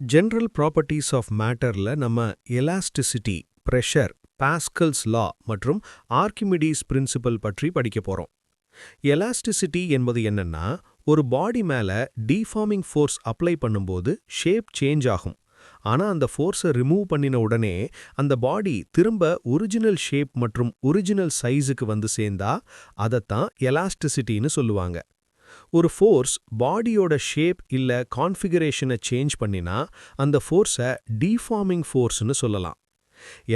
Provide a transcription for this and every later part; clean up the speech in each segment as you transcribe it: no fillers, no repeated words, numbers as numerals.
General properties of மேட்டர்ல நம்ம elasticity, pressure, pascals லா மற்றும் Archimedes principal பற்றி படிக்க போறோம். எலாஸ்டிசிட்டி என்பது என்னன்னா, ஒரு பாடி மேல டிஃபார்மிங் ஃபோர்ஸ் அப்ளை பண்ணும்போது ஷேப் சேஞ்ச் ஆகும். ஆனா அந்த ஃபோர்ஸை ரிமூவ் பண்ணின உடனே அந்த பாடி திரும்ப ஒரிஜினல் ஷேப் மற்றும் ஒரிஜினல் சைஸுக்கு வந்து சேர்ந்தா அதைத்தான் எலாஸ்டிசிட்டின்னு சொல்லுவாங்க. ஒரு ஃபோர்ஸ் பாடியோட ஷேப் இல்ல கான்ஃபிகரேஷனை சேஞ்ச் பண்ணினா அந்த ஃபோர்ஸை டிஃபார்மிங் ஃபோர்ஸ்னு சொல்லலாம்.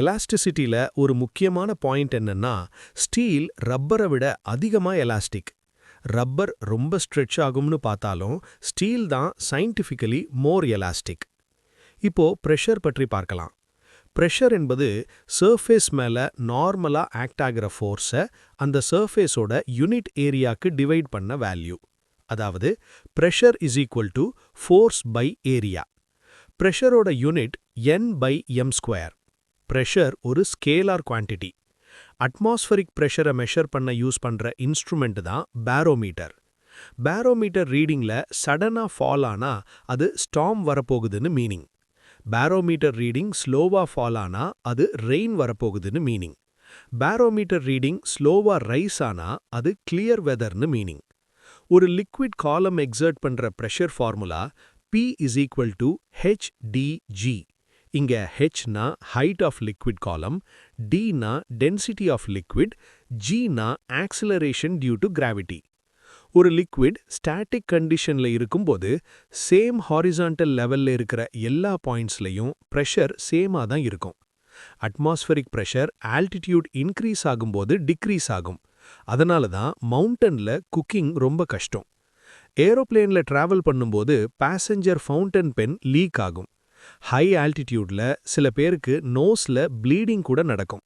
எலாஸ்டிசிட்டில ஒரு முக்கியமான பாயிண்ட் என்னன்னா, ஸ்டீல் ரப்பரை விட அதிகமா எலாஸ்டிக். ரப்பர் ரொம்ப ஸ்ட்ரெச் ஆகும்னு பார்த்தாலும் ஸ்டீல் தான் சயின்டிஃபிக்கலி மோர் எலாஸ்டிக். இப்போ பிரஷர் பற்றி பார்க்கலாம். பிரஷர் என்பது சர்ஃபேஸ் மேல நார்மலா ஆக்ட் ஆகிற ஃபோர்ஸை அந்த சர்ஃபேஸோட யூனிட் ஏரியாக்கு டிவைட் பண்ண வேல்யூ. அதாவது pressure is equal to force by area. பிரஷரோட யூனிட் N/m². பிரஷர் ஒரு ஸ்கேலார் குவான்டிட்டி. அட்மாஸ்பரிக் பிரஷரை மெஷர் பண்ண யூஸ் பண்ற இன்ஸ்ட்ருமெண்ட் தான் பேரோமீட்டர். பேரோமீட்டர் ரீடிங்ல சடனா ஃபால் ஆனா அது ஸ்டார்ம் வரப்போகுதுன்னு மீனிங். பேரோமீட்டர் ரீடிங் ஸ்லோவா ஃபால் ஆனா அது ரெயின் வரப்போகுதுன்னு மீனிங். பேரோமீட்டர் ரீடிங் ஸ்லோவா ரைஸ் ஆனா அது கிளியர் வெதர்னு மீனிங். ஒரு லிக்விட் காலம் எக்ஸர்ட் பண்ற pressure formula P is equal to HdG. இங்க H-னா ஹைட் ஆஃப் லிக்விட் காலம், D-னா டென்சிட்டி ஆஃப் லிக்விட், G-னா ஆக்சிலரேஷன் டியூ டு கிராவிட்டி. ஒரு லிக்விட் ஸ்டாட்டிக் கண்டிஷன்ல இருக்கும்போது சேம் ஹாரிசான்டல் லெவல்ல இருக்கிற எல்லா பாயிண்ட்ஸ்லையும் பிரஷர் சேமா தான் இருக்கும். அட்மாஸ்பரிக் பிரஷர் ஆல்டிடியூட் இன்க்ரீஸ் ஆகும்போது டிக்ரீஸ் ஆகும். அதனால தான் மவுண்டன்ல குக்கிங் ரொம்ப கஷ்டம். ஏரோப்ளேன்ல டிராவல் பண்ணும்போது பேசஞ்சர் ஃபவுண்டன் பென் லீக் ஆகும். ஹை ஆல்டிடியூட்ல சில பேருக்கு நோஸ்ல ப்ளீடிங் கூட நடக்கும்.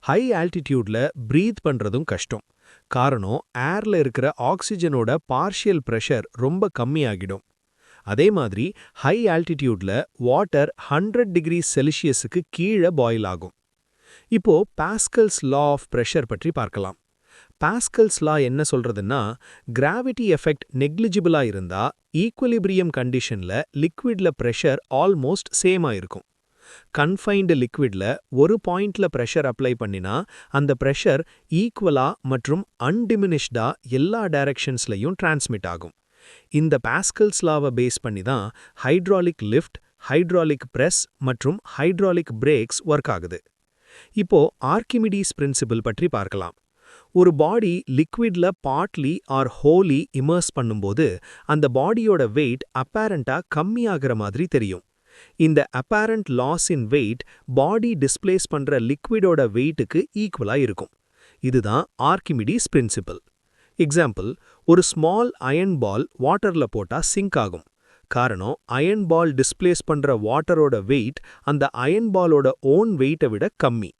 ஹை ஆல்டிடியூட்ல பிரீத் பண்றதும் கஷ்டம். காரணம் ஏர்ல இருக்கிற ஆக்சிஜனோட பார்ஷியல் பிரஷர் ரொம்ப கம்மியாகிடும். அதே மாதிரி ஹை ஆல்டிடியூட்ல வாட்டர் 100 டிகிரி செல்சியஸுக்கு கீழே பாயில் ஆகும். இப்போ பாஸ்கல்ஸ் லா ஆஃப் பிரஷர் பற்றி பார்க்கலாம். பாஸ்கல்ஸ் லா என்ன சொல்றதுன்னா, கிராவிட்டி எஃபெக்ட் நெக்லிஜிபிளா இருந்தா ஈக்குலிபிரியம் கண்டிஷன்ல லிக்விட்ல பிரஷர் ஆல்மோஸ்ட் சேமா இருக்கும். கன்ஃபைன்டு லிக்விட்ல ஒரு பாயிண்ட்ல பிரஷர் அப்ளை பண்ணினா அந்த பிரஷர் ஈக்குவலா மற்றும் அன்டிமினிஷ்டா எல்லா டைரக்ஷன்ஸ்லையும் டிரான்ஸ்மிட் ஆகும். இந்த பாஸ்கல்ஸ் லாவை பேஸ் பண்ணி தான் ஹைட்ராலிக் லிஃப்ட், ஹைட்ராலிக் பிரஸ் மற்றும் ஹைட்ராலிக் பிரேக்ஸ் ஒர்க் ஆகுது. இப்போ ஆர்க்கிமிடிஸ் பிரின்சிபல் பற்றி பார்க்கலாம். ஒரு பாடி லிக்விட்ல பார்ட்லி ஆர் ஹோலி இமர்ஸ் பண்ணும்போது அந்த பாடியோட வெயிட் அப்பேரண்டா கம்மியாகிற மாதிரி தெரியும். இந்த அப்பேரண்ட் லாஸ் இன் வெயிட் பாடி டிஸ்பிளேஸ் பண்ற லிக்விடோட வெயிட்டுக்கு ஈக்குவலா இருக்கும். இதுதான் ஆர்க்கிமிடிஸ் பிரின்சிபல். எக்ஸாம்பிள், ஒரு ஸ்மால் அயன் பால் வாட்டர்ல போட்டா சிங்க் ஆகும். காரணம் அயன் பால் டிஸ்பிளேஸ் பண்ற வாட்டரோட வெயிட் அந்த அயன் பாலோட ஓன் வெயிட்டை விட கம்மி.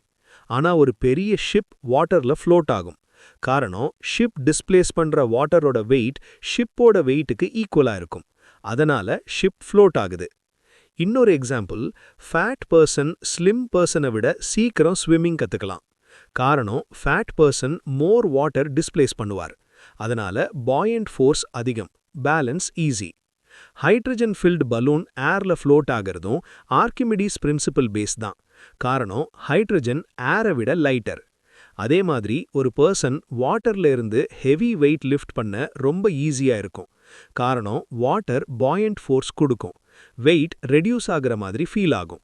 ஆனா ஒரு பெரிய ஷிப் வாட்டர்ல ஃப்ளோட் ஆகும். காரணம் ஷிப் டிஸ்பிளேஸ் பண்ற வாட்டரோட வெயிட் ஷிப்போட வெயிட்டுக்கு ஈக்குவலா இருக்கும். அதனால ஷிப் ஃப்ளோட் ஆகுது. இன்னொரு எக்ஸாம்பிள், ஃபேட் பர்சன் ஸ்லிம் பர்சனை விட சீக்கிரம் ஸ்விம்மிங் கத்துக்கலாம். காரணம் fat person more water displace பண்ணுவார். அதனால பாயண்ட் ஃபோர்ஸ் அதிகம், balance easy. Hydrogen filled balloon ஏர்ல ஃப்ளோட் ஆகிறதும் ஆர்க்கிமிடிஸ் பிரின்சிபல் பேஸ் தான். காரணம் ஹைட்ரஜன் ஏரை விட லைட்டர். அதே மாதிரி ஒரு பர்சன் வாட்டர்ல இருந்து ஹெவி வெயிட் லிஃப்ட் பண்ண ரொம்ப ஈஸியா இருக்கும். காரணம் வாட்டர் பாயண்ட் ஃபோர்ஸ் கொடுக்கும், வெயிட் ரெடியூஸ் ஆகிற மாதிரி ஃபீல் ஆகும்.